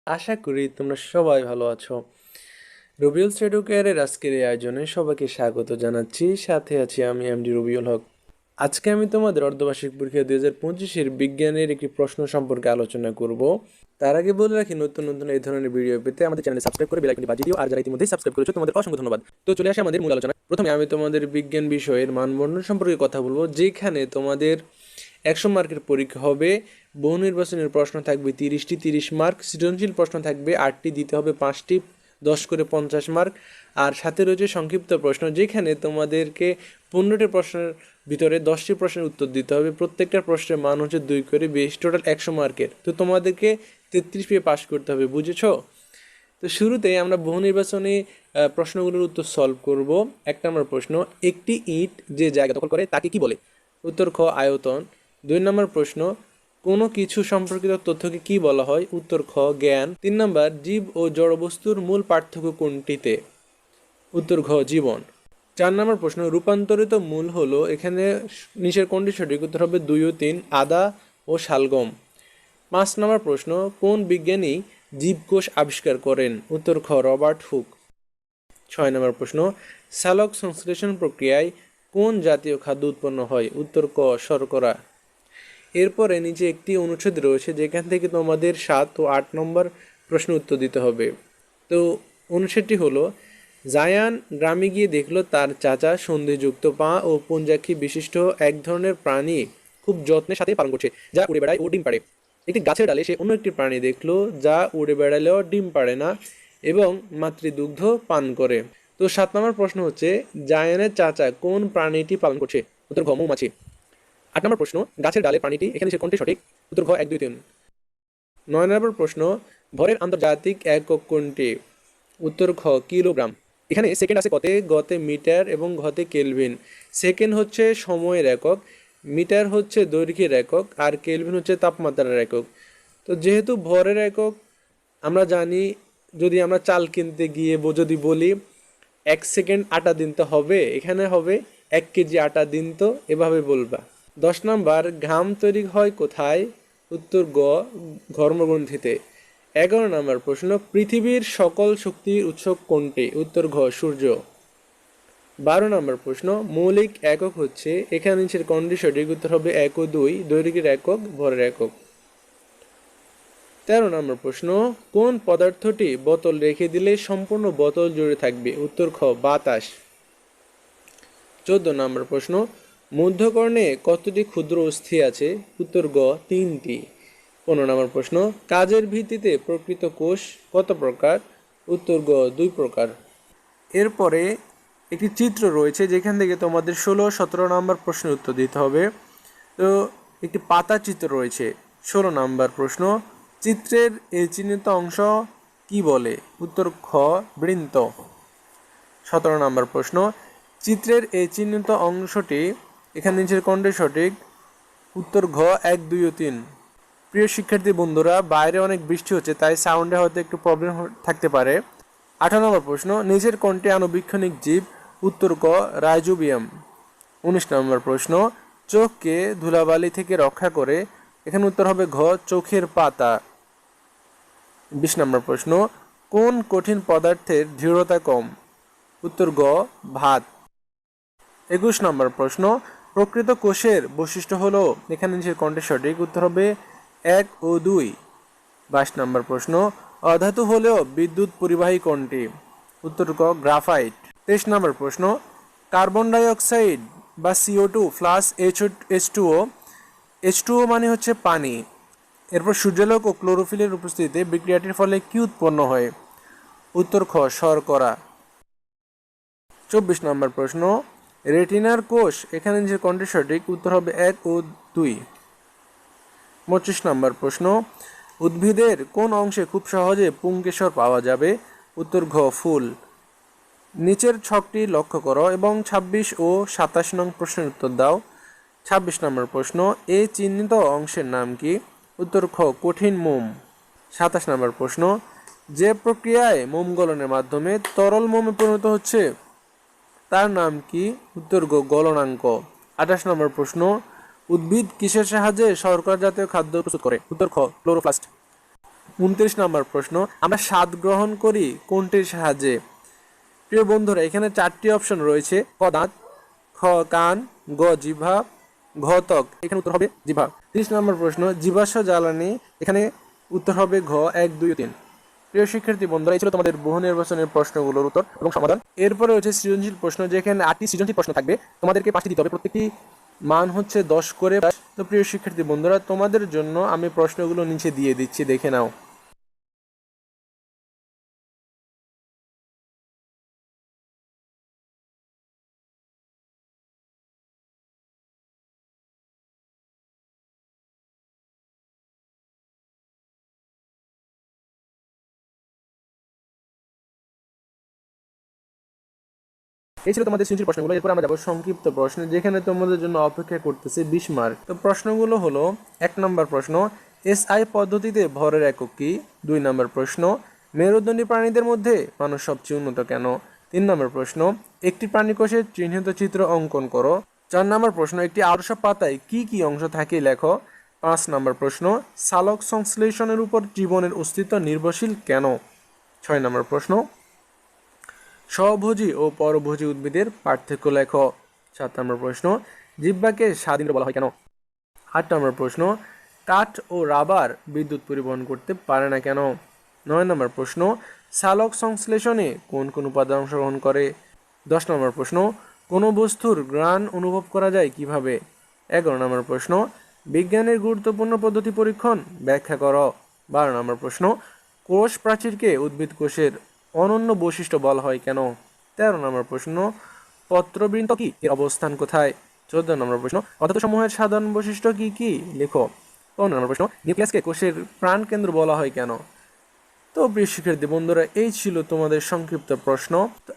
আশা করি তোমরা সবাই ভালো আছো। রবিউল এডুকেয়ারের আজকের এই আয়োজনে সবাইকে স্বাগত জানাচ্ছি। সাথে আছি আমি এমডি রবিউল হক। আজকে আমি তোমাদের অর্ধবার্ষিক পরীক্ষা 2025-এর বিজ্ঞানের একটি প্রশ্ন সম্পর্কে আলোচনা করব। তার আগে বলে রাখি, নতুন নতুন এই ধরনের ভিডিও পেতে আমাদের চ্যানেল সাবস্ক্রাইব করে বেল আইকনটি বাজিয়ে দিও। আর যারা ইতিমধ্যেই সাবস্ক্রাইব করেছো তোমাদের অসংখ্য ধন্যবাদ। তো চলে আসে আমাদের মূল আলোচনা। প্রথমে আমি তোমাদের বিজ্ঞান বিষয়ের মানবন্ধন সম্পর্কে কথা বলবো, যেখানে তোমাদের 100 মার্কের পরীক্ষা হবে। বহু নির্বাচনের প্রশ্ন থাকবে 30টি, 30 মার্ক। সৃজনশীল প্রশ্ন থাকবে 8টি, দিতে হবে 5টি, 10 করে 50 মার্ক। আর সাথে রয়েছে সংক্ষিপ্ত প্রশ্ন, যেখানে তোমাদেরকে 15টি প্রশ্নের ভিতরে 10টি প্রশ্নের উত্তর দিতে হবে। প্রত্যেকটা প্রশ্নের মান হচ্ছে 2 করে, বেশ টোটাল 100 মার্কের। তো তোমাদেরকে 33 পেয়ে পাস করতে হবে, বুঝেছো? তো শুরুতে আমরা বহু নির্বাচনী প্রশ্নগুলোর উত্তর সলভ করব। 1 নম্বর প্রশ্ন, একটি ইট যে জায়গা দখল করে তাকে কি বলে? উত্তর খ, আয়তন। 2 নম্বর প্রশ্ন, কোনো কিছু সম্পর্কিত তথ্যকে কি বলা হয়? উত্তর খ, জ্ঞান। 3 নম্বর, জীব ও জড়বস্তুর মূল পার্থক্য কোনটিতে? উত্তর ঘ, জীবন। 4 নম্বর প্রশ্ন, রূপান্তরিত মূল হলো, এখানে নিচের কোনটি সঠিক? উত্তর হবে 2 ও 3, আদা ও শালগম। 5 নম্বর প্রশ্ন, কোন বিজ্ঞানী জীবকোষ আবিষ্কার করেন? উত্তর খ, রবার্ট হুক। 6 নম্বর প্রশ্ন, সালোক সংশ্লেষণ প্রক্রিয়ায় কোন জাতীয় খাদ্য উৎপন্ন হয়? উত্তর ক, শর্করা। এরপরে নিচে একটি অনুচ্ছেদ রয়েছে, যেখান থেকে তোমাদের 7 ও 8 নম্বর প্রশ্ন উত্তর দিতে হবে। তো অনুচ্ছেদটি হলো, জায়ান গ্রামে গিয়ে দেখলো তার চাচা সন্ধিযুক্ত পা ও পঞ্জাক্ষী বিশিষ্ট এক ধরনের প্রাণী খুব যত্নের সাথে পালন করছে, যা উড়ে বেড়ায় ও ডিম পাড়ে। একটি গাছের ডালে সে অন্য একটি প্রাণী দেখলো, যা উড়ে বেড়ালেও ডিম পাড়ে না এবং মাতৃদুগ্ধ পান করে। তো 7 নম্বর প্রশ্ন হচ্ছে, জায়ানের চাচা কোন প্রাণীটি পালন করছে? উত্তর ঘ, মৌমাছি। 8 নম্বর প্রশ্ন, গাছের ডালে প্রাণীটি, এখানে সে কোনটি সঠিক? উত্তর ঘ, 1, 2, 3। 9 নম্বর প্রশ্ন, ভরের আন্তর্জাতিক একক কোনটি? উত্তর খ, কিলোগ্রাম। এখানে সেকেন্ড আছে কতে, গতে মিটার এবং ঘতে কেলভিন। সেকেন্ড হচ্ছে সময়ের একক, মিটার হচ্ছে দৈর্ঘ্যের একক, আর কেলভিন হচ্ছে তাপমাত্রার একক। তো যেহেতু ভরের একক আমরা জানি, যদি আমরা চাল কিনতে গিয়ে যদি বলি 1 সেকেন্ড আটা দিন তো হবে, এখানে হবে 1 কেজি আটা দিন, তো এভাবে বলবা। 10 নাম্বার, ঘাম তৈরি হয় কোথায়? উত্তর গ, ঘর্মগ্রন্থিতে। 11 নম্বর প্রশ্ন, পৃথিবীর সকল শক্তির উৎস কোনটি? উত্তর ঘ, সূর্য। 12 নম্বর প্রশ্ন, মৌলিক একক হচ্ছে, এখানে নিচের কোনটি সঠিক? উত্তর হবে 1 ও 2, দৈর্ঘ্যের একক, ভরের একক। 13 নম্বর প্রশ্ন, কোন পদার্থটি বোতল রেখে দিলে সম্পূর্ণ বোতল জুড়ে থাকবে? উত্তর খ, বাতাস। 14 নম্বর প্রশ্ন, মধ্যকর্ণে কতটি ক্ষুদ্র অস্থি আছে? উত্তর গ, 3টি। 15 নম্বর প্রশ্ন, কাজের ভিত্তিতে প্রকৃত কোষ কত প্রকার? উত্তর গ, 2 প্রকার। এরপরে একটি চিত্র রয়েছে, যেখান থেকে তোমাদের 16 ও 17 নম্বর প্রশ্নের উত্তর দিতে হবে। তো একটি পাতা চিত্র রয়েছে। 16 নম্বর প্রশ্ন, চিত্রের এই চিহ্নিত অংশ কি বলে? উত্তর খ, বৃন্ত। 17 নম্বর প্রশ্ন, চিত্রের এই চিহ্নিত অংশটি, এখানে নিচের কোনটি সঠিক? উত্তর ঘ, 1, 2 ও 3। প্রিয় শিক্ষার্থী বন্ধুরা, বাইরে অনেক বৃষ্টি হচ্ছে, তাই সাউন্ডে হয়তো একটু প্রবলেম থাকতে পারে। 18 নম্বর প্রশ্ন, নিচের কোনটি আণুবীক্ষণিক জীব? উত্তর ক, রাইজোবিয়াম। 19 নম্বর প্রশ্ন, চোখকে ধুলাবালি থেকে রক্ষা করে? এখানে উত্তর হবে ঘ, চোখের পাতা। 20 নম্বর প্রশ্ন, কোন কঠিন পদার্থের দৃঢ়তা কম? উত্তর গ, ভাত। 21 নম্বর প্রশ্ন, প্রকৃত কোষের বৈশিষ্ট্য হলো? এখানে নিচের কোনটি সঠিক? উত্তর হবে 1 ও 2। 22 নম্বর প্রশ্ন, অধাতু হলেও বিদ্যুৎ পরিবাহী কোনটি? উত্তর ক, গ্রাফাইট। 23 নম্বর প্রশ্ন, কার্বন ডাই অক্সাইড বা CO2 প্লাস H2O, H2O মানে হচ্ছে পানি। এরপর সূর্যালোক ও ক্লোরোফিলের উপস্থিতিতে বিক্রিয়াটির ফলে কি উৎপন্ন হয়? উত্তর খ, শর্করা। 24 নম্বর প্রশ্ন, রেটিনার কোষ, এখানে যে কোনটি সঠিক? উত্তর হবে 1 ও 2। 25 নম্বর প্রশ্ন, উদ্ভিদের কোন অংশে খুব সহজে পুংকেশর পাওয়া যাবে? উত্তর ঘ, ফুল। নিচের ছকটি লক্ষ্য করো এবং 26 ও 27 নং প্রশ্নের উত্তর দাও। 26 নম্বর প্রশ্ন, এই চিহ্নিত অংশের নাম কি? উত্তর খ, কঠিন মোম। 27 নম্বর প্রশ্ন, যে প্রক্রিয়ায় মোম গলনের মাধ্যমে তরল মোমে পরিণত হচ্ছে, তার নাম কি? উত্তর গ, গলনাঙ্ক। 28 নম্বর প্রশ্ন, উদ্ভিদ কিসের সাহায্যে শর্করা জাতীয় খাদ্য প্রস্তুত করে? উত্তর খ, ক্লোরোপ্লাস্ট। 29 নম্বর প্রশ্ন, আমরা স্বাদ গ্রহণ করি কোনটির সাহায্যে? প্রিয় বন্ধুরা, এখানে 4টি অপশন রয়েছে, ক দাঁত, খ কান, গ জিহ্বা, ঘ ত্বক। এখানে উত্তর হবে জিহ্বা। 30 নম্বর প্রশ্ন, জীবাশ্ম জ্বালানি, এখানে উত্তর হবে ঘ 1, 2 ও 3। প্রিয় শিক্ষার্থী বন্ধুরা, এই ছিল তোমাদের বহু নির্বাচনের প্রশ্নগুলোর উত্তর এবং সমাধান। এরপরে হচ্ছে সৃজনশীল প্রশ্ন, যেখানে 8টি সৃজনশীল প্রশ্ন থাকবে, তোমাদেরকে 5টি দিতে হবে, প্রত্যেকটি মান হচ্ছে 10 করে। তো প্রিয় শিক্ষার্থী বন্ধুরা, তোমাদের জন্য আমি প্রশ্নগুলো নিচে দিয়ে দিচ্ছি, দেখে নাও। এই ছিল তোমাদের সৃজনশীল প্রশ্নগুলো। এরপর আমরা যাবো সংক্ষিপ্ত প্রশ্ন, যেখানে তোমাদের জন্য অপেক্ষা করতেছে 20 মার্ক। তো প্রশ্নগুলো হলো, 1 নম্বর প্রশ্ন, এসআই পদ্ধতিতে ভরের একক কি? 2 নম্বর প্রশ্ন, মেরুদণ্ডী প্রাণীদের মধ্যে মানুষ সবচেয়ে উন্নত কেন? 3 নম্বর প্রশ্ন, একটি প্রাণীকোষের চিহ্নিত চিত্র অঙ্কন করো। 4 নম্বর প্রশ্ন, একটি আদর্শ পাতায় কি কি অংশ থাকে লেখো। 5 নম্বর প্রশ্ন, সালোক সংশ্লেষণের উপর জীবনের অস্তিত্ব নির্ভরশীল কেন? 6 নম্বর প্রশ্ন, স্বভোজী ও পরভোজী উদ্ভিদের পার্থক্য লেখো। 7 নম্বর প্রশ্ন, জিহ্বাকে স্বাদীন্দ্র বলা হয় কেন? 8 নম্বর প্রশ্ন, কাঠ ও রাবার বিদ্যুৎ পরিবহন করতে পারে না কেন? 9 নম্বর প্রশ্ন, সালোক সংশ্লেষণে কোন কোন উপাদান অংশগ্রহণ করে? 10 নম্বর প্রশ্ন, কোনো বস্তুর ঘ্রাণ অনুভব করা যায় কিভাবে? 11 নম্বর প্রশ্ন, বিজ্ঞানের গুরুত্বপূর্ণ পদ্ধতি পরীক্ষণ ব্যাখ্যা করো। 12 নম্বর প্রশ্ন, কোষ প্রাচীরকে উদ্ভিদ কোষের অনন্য বৈশিষ্ট্য বলা হয় কেন? 13 নম্বর প্রশ্ন, পত্রবৃন্ত কি, এর অবস্থান কোথায়? 14 নম্বর প্রশ্ন, পদার্থসমূহের সাধারণ বৈশিষ্ট্য কি কি লেখো। 15 নম্বর প্রশ্ন, নিউক্লিয়াসকে কোষের প্রাণকেন্দ্র বলা হয় কেন? তো প্রিয় শিক্ষার্থী বন্ধুরা, এই ছিল তোমাদের সংক্ষিপ্ত প্রশ্ন। তো